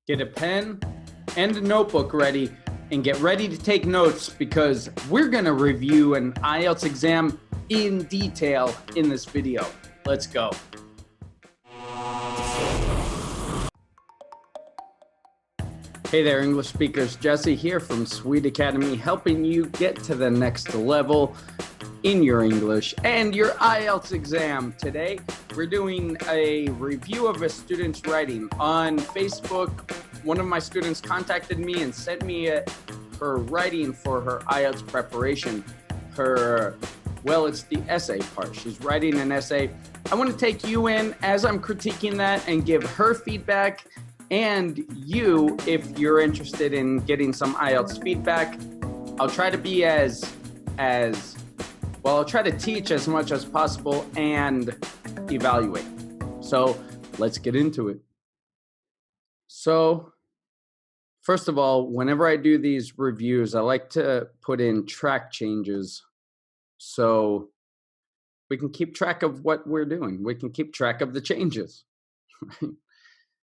Get a pen and a notebook ready and get ready to take notes because we're going to review an Ielts exam in detail in this video. Let's go. Hey there, English speakers. Jesse here from Sweed Academy, helping you get to the next level in your English and your Ielts exam. Today, we're doing a review of a student's writing. On Facebook, one of my students contacted me and sent me her writing for her Ielts preparation. It's the essay part. She's writing an essay. I want to take you in as I'm critiquing that and give her feedback. And you, if you're interested in getting some Ielts feedback, I'll try to be I'll try to teach as much as possible and evaluate. So let's get into it. So first of all, whenever I do these reviews, I like to put in track changes so we can keep track of what we're doing. We can keep track of the changes.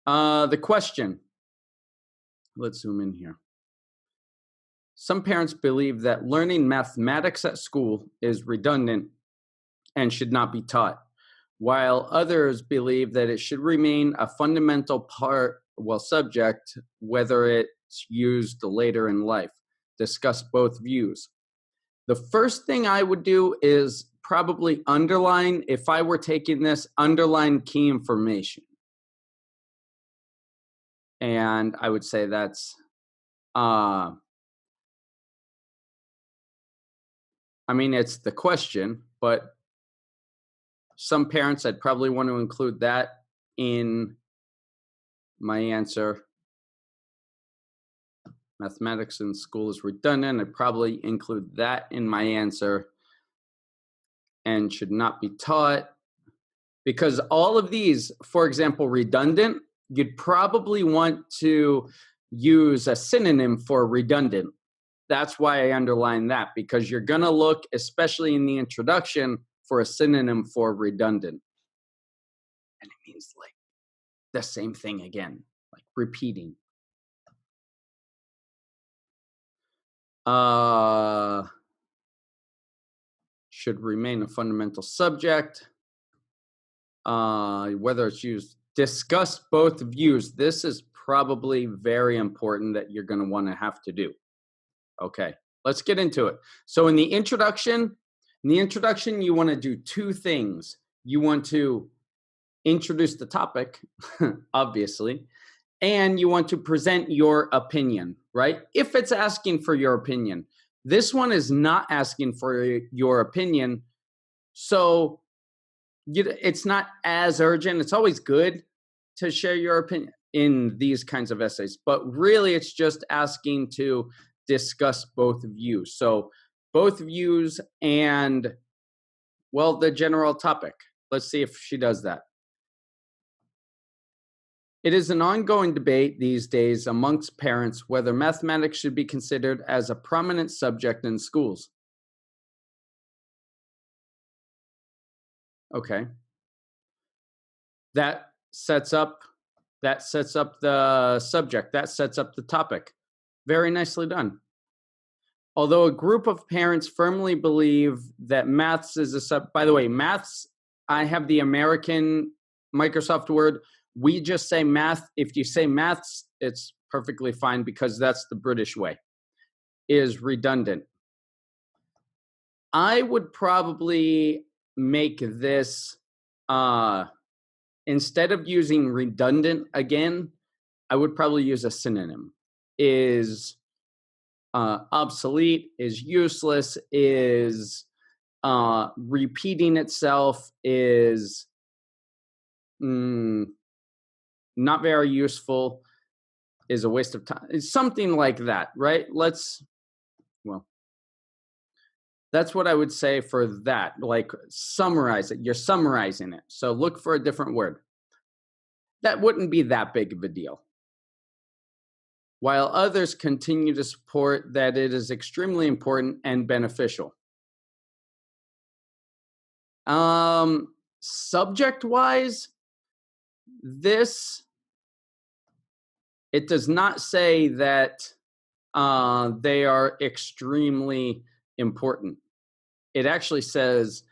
The question, let's zoom in here. Some parents believe that learning mathematics at school is redundant and should not be taught, while others believe that it should remain a fundamental subject, whether it's used later in life. Discuss both views. The first thing I would do is probably underline, if I were taking this, underline key information. And I would say that's, it's the question, but some parents, I'd probably want to include that in my answer. Mathematics in school is redundant. I'd probably include that in my answer and should not be taught. Because all of these, for example, redundant, you'd probably want to use a synonym for redundant. That's why I underline that, because you're going to look, especially in the introduction, for a synonym for redundant. And it means like the same thing again, like repeating. Should remain a fundamental subject. Whether it's used. Discuss both views. This is probably very important that you're going to want to have to do. Okay, let's get into it. So in the introduction, you want to do two things. You want to introduce the topic, obviously, and you want to present your opinion, right? If it's asking for your opinion. This one is not asking for your opinion, so it's not as urgent. It's always good to share your opinion in these kinds of essays, but really it's just asking to discuss both views. So both views and, the general topic. Let's see if she does that. It is an ongoing debate these days amongst parents whether mathematics should be considered as a prominent subject in schools. Okay. That sets up the subject. That sets up the topic. Very nicely done. Although a group of parents firmly believe that maths is by the way, maths, I have the American Microsoft word. We just say math. If you say maths, it's perfectly fine because that's the British way, is redundant. I would probably make this, instead of using redundant again, I would probably use a synonym. Is obsolete, is useless, is repeating itself, is not very useful, is a waste of time. It's something like that, right? That's what I would say for that. Like summarize it. You're summarizing it. So look for a different word. That wouldn't be that big of a deal. While others continue to support that it is extremely important and beneficial. Subject-wise, this It does not say that they are extremely important. It actually says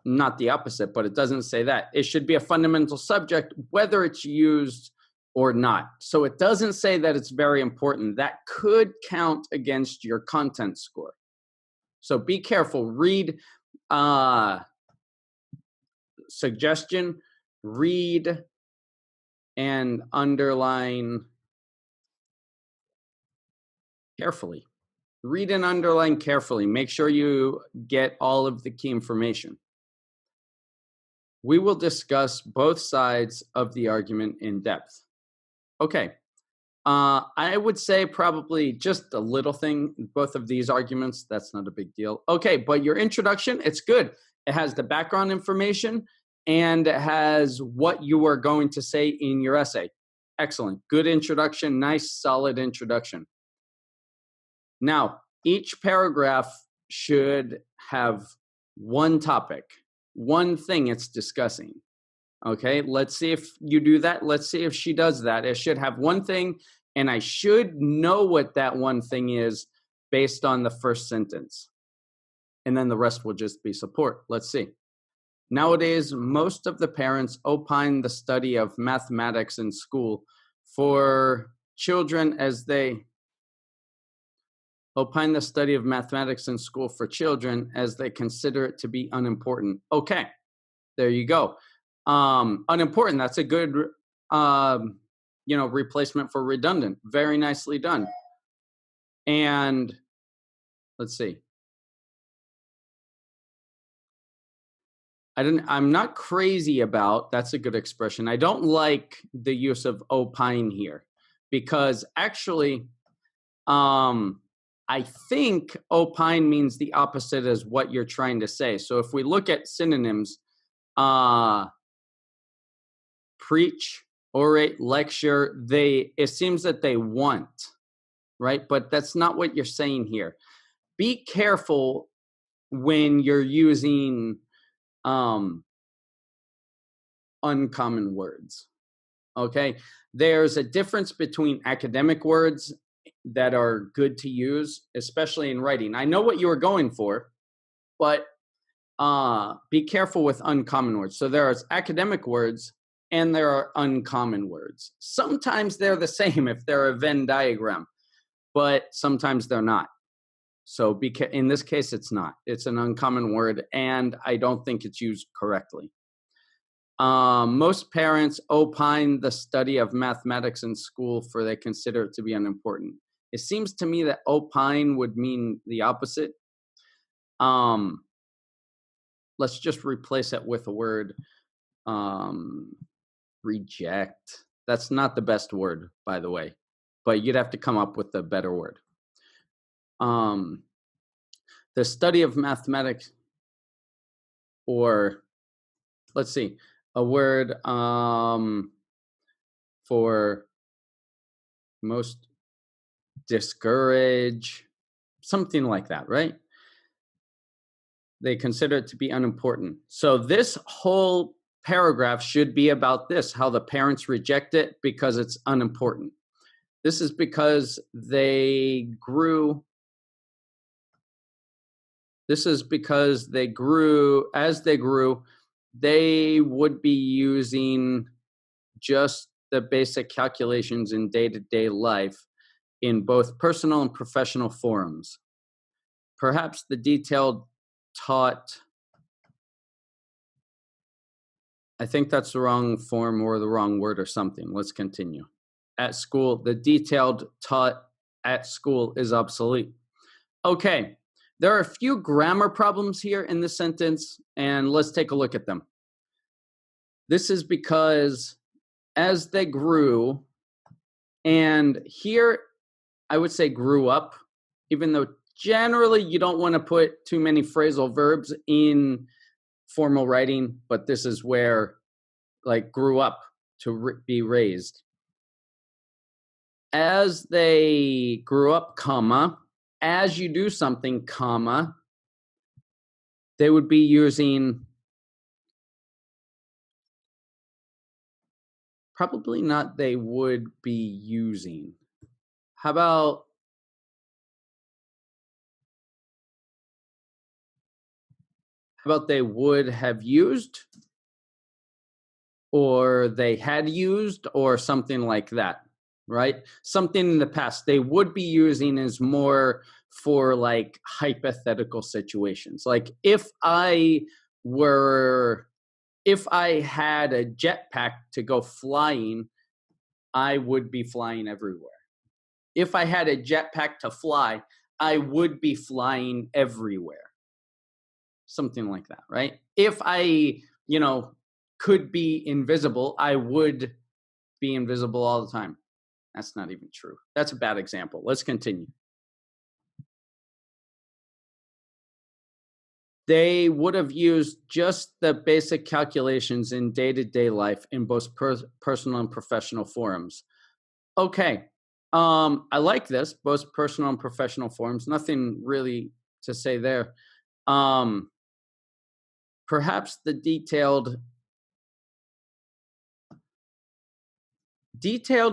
not the opposite, but it doesn't say that. It should be a fundamental subject, whether it's used or not. So it doesn't say that it's very important. That could count against your content score. So be careful. Read suggestion, read and underline carefully. Read and underline carefully. Make sure you get all of the key information. We will discuss both sides of the argument in depth. Okay. I would say probably just a little thing, both of these arguments, that's not a big deal. Okay, but your introduction, it's good. It has the background information and it has what you are going to say in your essay. Excellent. Good introduction. Nice, solid introduction. Now, each paragraph should have one topic, one thing it's discussing. Okay, let's see if you do that. Let's see if she does that. It should have one thing, and I should know what that one thing is based on the first sentence. And then the rest will just be support. Let's see. Nowadays, most of the parents opine the study of mathematics in school for children as they consider it to be unimportant. Okay, there you go. Unimportant, that's a good replacement for redundant. Very nicely done. And let's see. I'm not crazy about, that's a good expression. I don't like the use of opine here because actually I think opine means the opposite as what you're trying to say. So if we look at synonyms, preach, orate, lecture, it seems that they want, right? But that's not what you're saying here. Be careful when you're using uncommon words, okay? There's a difference between academic words that are good to use, especially in writing. I know what you were going for, but be careful with uncommon words. So there are academic words and there are uncommon words. Sometimes they're the same if they're a Venn diagram, but sometimes they're not. So in this case, it's not. It's an uncommon word, and I don't think it's used correctly. Most parents opine the study of mathematics in school for they consider it to be unimportant. It seems to me that opine would mean the opposite. Let's just replace it with a word, reject. That's not the best word, by the way, but you'd have to come up with a better word. The study of mathematics, or let's see, a word for most discourage, something like that, right? They consider it to be unimportant. So this whole paragraph should be about this, how the parents reject it because it's unimportant. This is because they grew. This is because they grew, as they grew, they would be using just the basic calculations in day-to-day life in both personal and professional forums. Perhaps the detailed taught, I think that's the wrong form or the wrong word or something. Let's continue. At school, the detailed taught at school is obsolete. Okay, there are a few grammar problems here in this sentence, and let's take a look at them. This is because as they grew, and here I would say grew up, even though generally you don't want to put too many phrasal verbs in formal writing, but this is where, like, grew up, to be raised. As they grew up, comma, as you do something, comma, they would be using Probably not they would be using. How about they would have used, or they had used, or something like that, right? Something in the past. They would be using is more for like hypothetical situations. Like if I had a jetpack to go flying, I would be flying everywhere. If I had a jetpack to fly, I would be flying everywhere. Something like that, right? If I, could be invisible, I would be invisible all the time. That's not even true. That's a bad example. Let's continue. They would have used just the basic calculations in day-to-day life in both personal and professional forums. Okay. I like this, both personal and professional forums. Nothing really to say there. Perhaps the detailed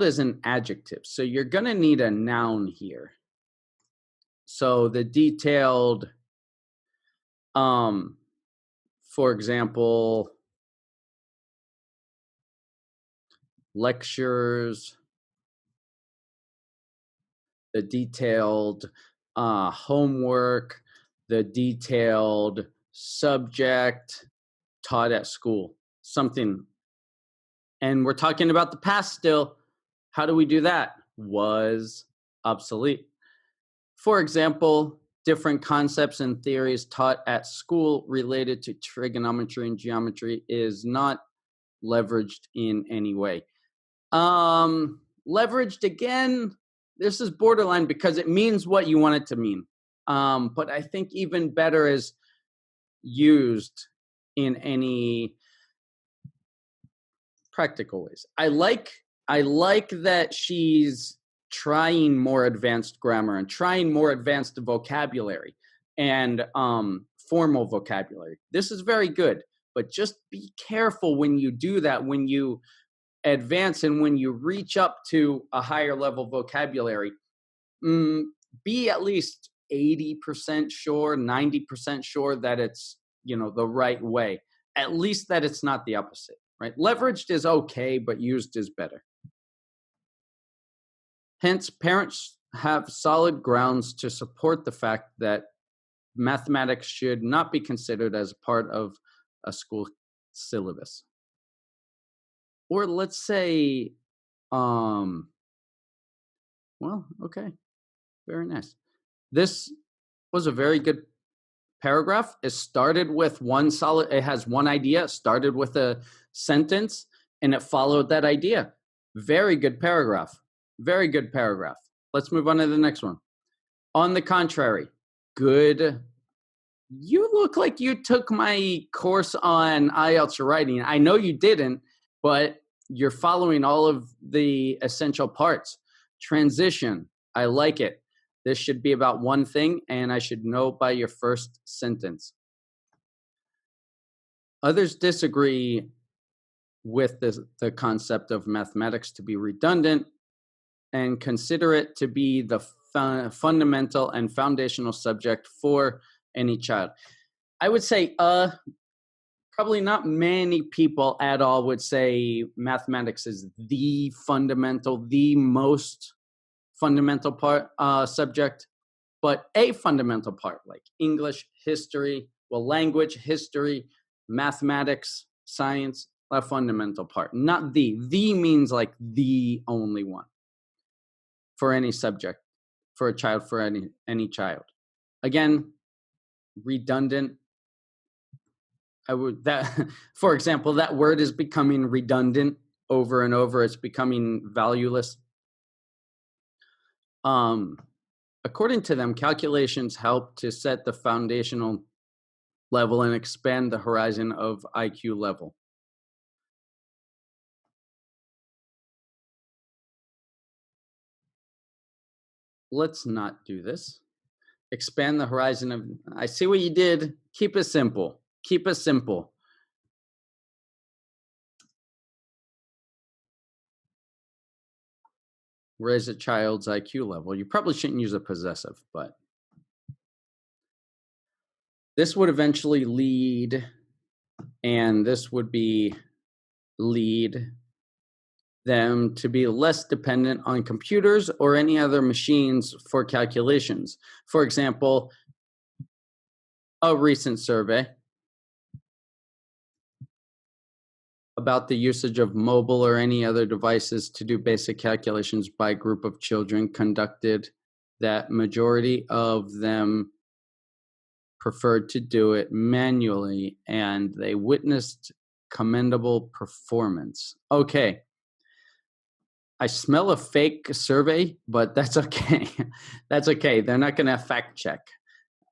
is an adjective, so you're going to need a noun here. So the detailed, for example, lectures, the detailed homework, the detailed subject taught at school, something. And we're talking about the past still. How do we do that? Was obsolete. For example, different concepts and theories taught at school related to trigonometry and geometry is not leveraged in any way. Leveraged again, this is borderline because it means what you want it to mean. But I think even better is used in any practical ways. I like that she's trying more advanced grammar and trying more advanced vocabulary and formal vocabulary. This is very good, but just be careful when you do that, when you advance and when you reach up to a higher level vocabulary. Be at least 80% sure, 90% sure that it's, the right way. At least that it's not the opposite, right? Leveraged is okay, but used is better. Hence, parents have solid grounds to support the fact that mathematics should not be considered as part of a school syllabus. Or let's say, well, okay, very nice. This was a very good paragraph. It started with it has one idea, started with a sentence, and it followed that idea. Very good paragraph. Very good paragraph. Let's move on to the next one. On the contrary, good. You look like you took my course on Ielts writing. I know you didn't, but you're following all of the essential parts. Transition. I like it. This should be about one thing, and I should know by your first sentence. Others disagree with the concept of mathematics to be redundant and consider it to be the fundamental and foundational subject for any child. I would say probably not many people at all would say mathematics is the fundamental, the most fundamental part subject, but a fundamental part like English, history, language, history, mathematics, science, a fundamental part. Not the. The means like the only one for any subject, for a child, for any child. Again, redundant. For example, that word is becoming redundant over and over. It's becoming valueless. According to them, calculations help to set the foundational level and expand the horizon of IQ level. Let's not do this. Expand the horizon of, I see what you did. Keep it simple. Keep it simple. raise a child's IQ level. You probably shouldn't use a possessive, but this would eventually lead, and this would be lead them to be less dependent on computers or any other machines for calculations. For example, a recent survey about the usage of mobile or any other devices to do basic calculations by a group of children conducted that majority of them preferred to do it manually, and they witnessed commendable performance. Okay. I smell a fake survey, but that's okay. That's okay. They're not going to fact check.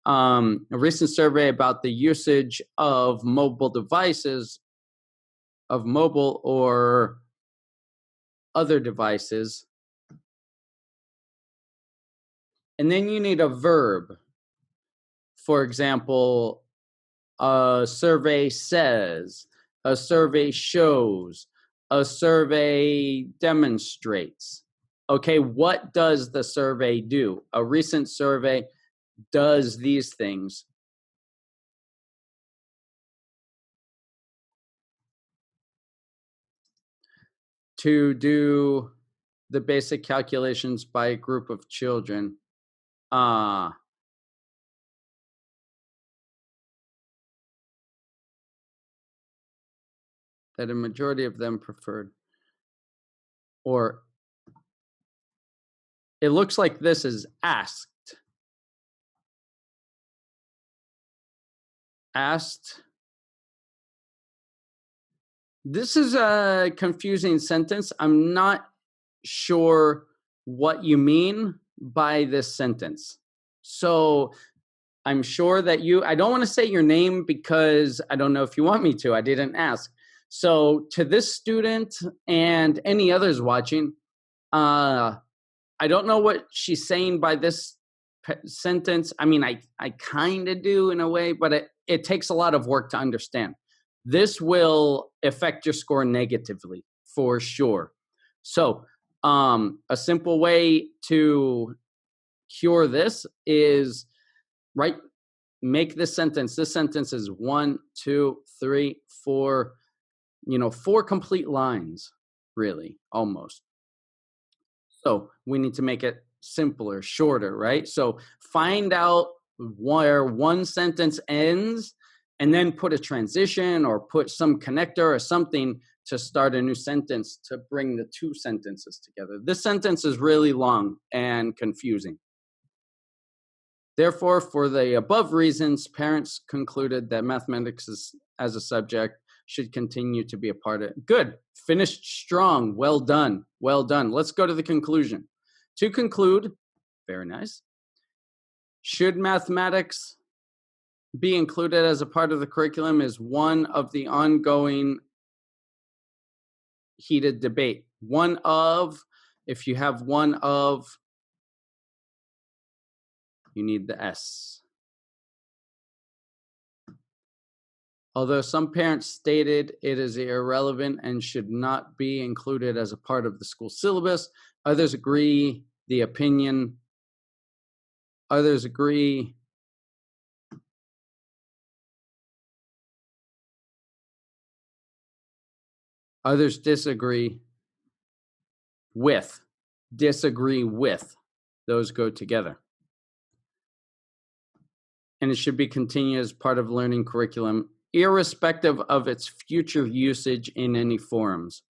A recent survey about the usage of mobile devices, of mobile or other devices. And then you need a verb. For example, a survey says, a survey shows, a survey demonstrates. Okay, what does the survey do? A recent survey does these things. To do the basic calculations by a group of children. That a majority of them preferred. Or it looks like this is asked. Asked. This is a confusing sentence. I'm not sure what you mean by this sentence. So I'm sure that I don't want to say your name because I don't know if you want me to. I didn't ask. So to this student and any others watching, I don't know what she's saying by this sentence. I mean, I kind of do in a way, but it takes a lot of work to understand. This will affect your score negatively for sure. So a simple way to cure this is, right, make this sentence. This sentence is 1, 2, 3, 4, 4 complete lines, really, almost. So we need to make it simpler, shorter, right? So find out where one sentence ends and then put a transition or put some connector or something to start a new sentence to bring the two sentences together. This sentence is really long and confusing. Therefore, for the above reasons, parents concluded that mathematics as a subject should continue to be a part of it. Good. Finished strong. Well done. Well done. Let's go to the conclusion. To conclude, very nice. Should mathematics be included as a part of the curriculum is one of the ongoing heated debate. One of, if you have one of, you need the S. Although some parents stated it is irrelevant and should not be included as a part of the school syllabus, others agree the opinion. Others agree others disagree with. Disagree with. Those go together. And it should be continued as part of learning curriculum, irrespective of its future usage in any forums.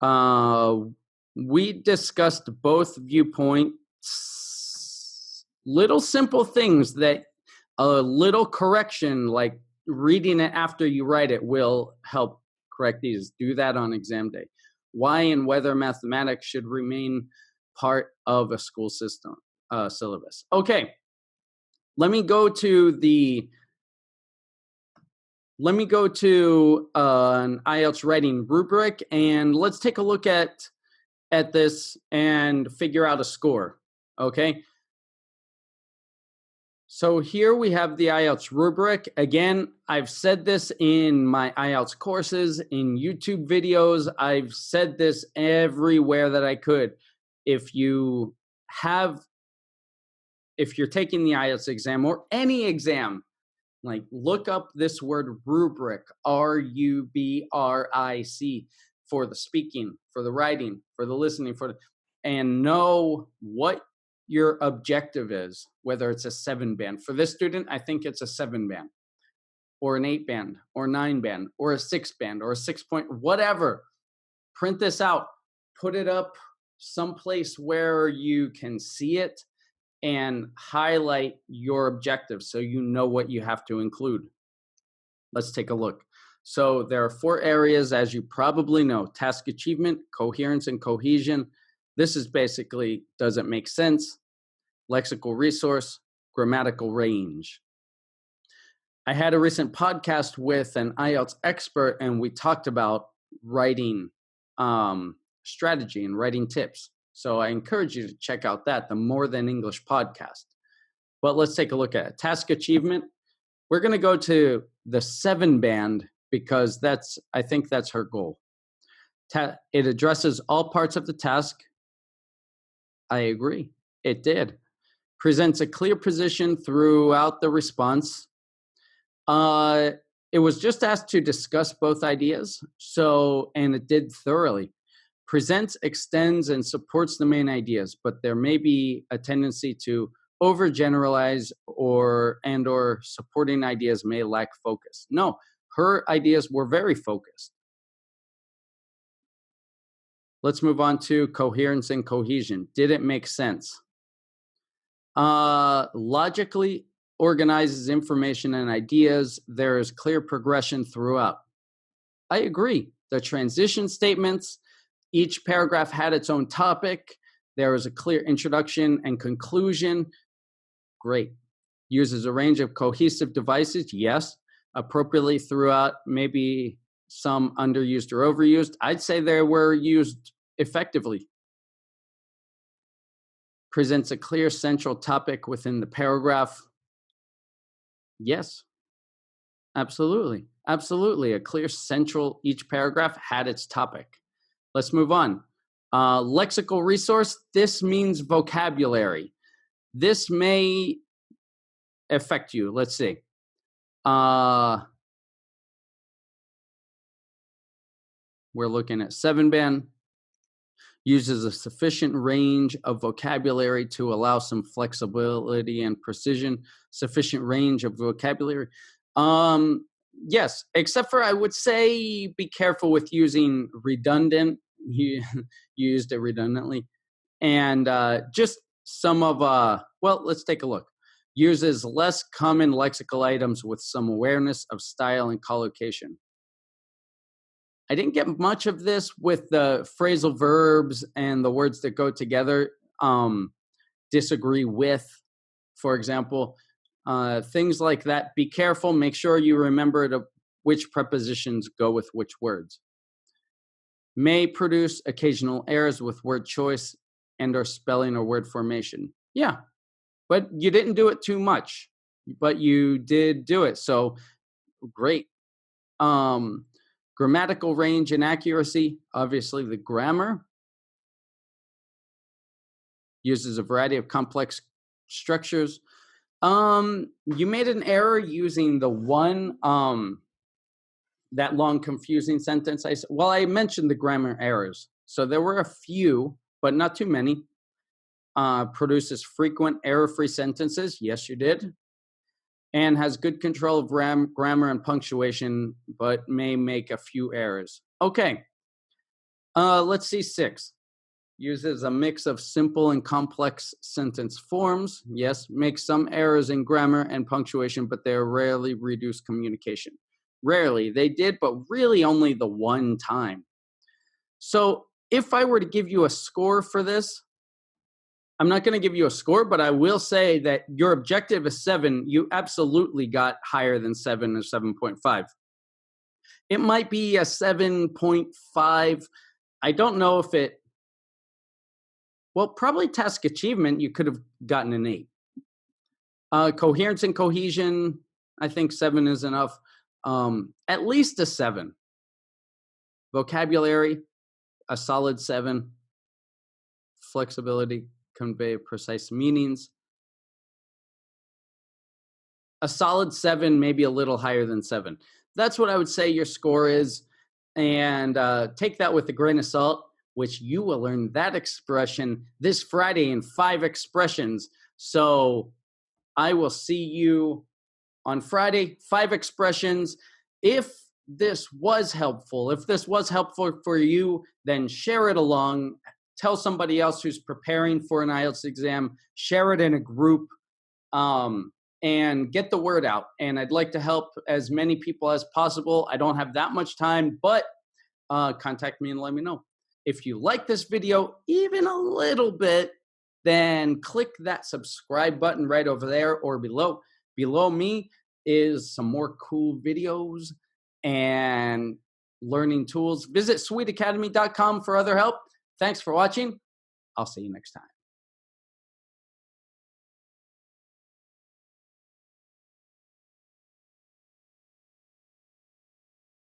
We discussed both viewpoints, little simple things that a little correction, like reading it after you write it, will help correct these. Do that on exam day. Why and whether mathematics should remain part of a school system syllabus. Okay. Let me go to an IELTS writing rubric, and let's take a look at this and figure out a score, okay? So here we have the IELTS rubric. Again, I've said this in my IELTS courses, in YouTube videos. I've said this everywhere that I could. if you have, if you're taking the IELTS exam or any exam, like look up this word rubric, RUBRIC, for the speaking, for the writing, for the listening, and know what your objective is, whether it's a 7-band. For this student, I think it's a 7-band or an 8-band or 9-band or a 6-band or a 6-point, whatever. Print this out, put it up someplace where you can see it, and highlight your objectives so you know what you have to include. Let's take a look. So there are 4 areas, as you probably know: task achievement, coherence and cohesion. This is basically, does it make sense? Lexical resource, grammatical range. I had a recent podcast with an IELTS expert, and we talked about writing strategy and writing tips. So I encourage you to check out that, the More Than English podcast. But let's take a look at it. Task achievement. We're going to go to the 7-band because I think that's her goal. It addresses all parts of the task. I agree. It did. Presents a clear position throughout the response. It was just asked to discuss both ideas, and it did thoroughly. Presents, extends, and supports the main ideas, but there may be a tendency to overgeneralize or supporting ideas may lack focus. No, her ideas were very focused. Let's move on to coherence and cohesion. Did it make sense? Logically organizes information and ideas. There is clear progression throughout. I agree. The transition statements, each paragraph had its own topic. There was a clear introduction and conclusion. Great. Uses a range of cohesive devices. Yes. Appropriately throughout, maybe some underused or overused. I'd say they were used effectively. Presents a clear central topic within the paragraph. Yes. Absolutely. Absolutely. A clear central, each paragraph had its topic. Let's move on. Lexical resource. This means vocabulary. This may affect you. Let's see. We're looking at 7-band. Uses a sufficient range of vocabulary to allow some flexibility and precision. Sufficient range of vocabulary. Yes, except for I would say be careful with using redundant. You used it redundantly. And just some of, well, let's take a look. Uses less common lexical items with some awareness of style and collocation. I didn't get much of this with the phrasal verbs and the words that go together. Disagree with, for example. Things like that. Be careful. Make sure you remember which prepositions go with which words. May produce occasional errors with word choice and or spelling or word formation. Yeah, but you didn't do it too much, but you did do it. So great. Grammatical range and accuracy. Obviously the grammar. Uses a variety of complex structures. You made an error using the one, that long confusing sentence. I mentioned the grammar errors. So there were a few, but not too many. Produces frequent error-free sentences. Yes, you did. And has good control of grammar and punctuation, but may make a few errors. Okay. Let's see 6. Uses a mix of simple and complex sentence forms. Yes, makes some errors in grammar and punctuation, but they rarely reduce communication. Rarely. They did, but really only the one time. So if I were to give you a score for this, I'm not going to give you a score, but I will say that your objective is 7. You absolutely got higher than 7 or 7.5. It might be a 7.5. I don't know if probably task achievement, you could have gotten an 8. Coherence and cohesion, I think 7 is enough. At least a 7. Vocabulary, a solid 7. flexibility, convey precise meanings. A solid 7, maybe a little higher than 7. That's what I would say your score is. And take that with a grain of salt, which you will learn that expression this Friday in 5 expressions. So I will see you on Friday, 5 expressions. If this was helpful for you, then share it along. Tell somebody else who's preparing for an IELTS exam. Share it in a group. And get the word out. And I'd like to help as many people as possible. I don't have that much time, but contact me and let me know. If you like this video even a little bit, then click that subscribe button right over there or below. Below me is some more cool videos and learning tools. Visit sweedacademy.com for other help. Thanks for watching. I'll see you next time.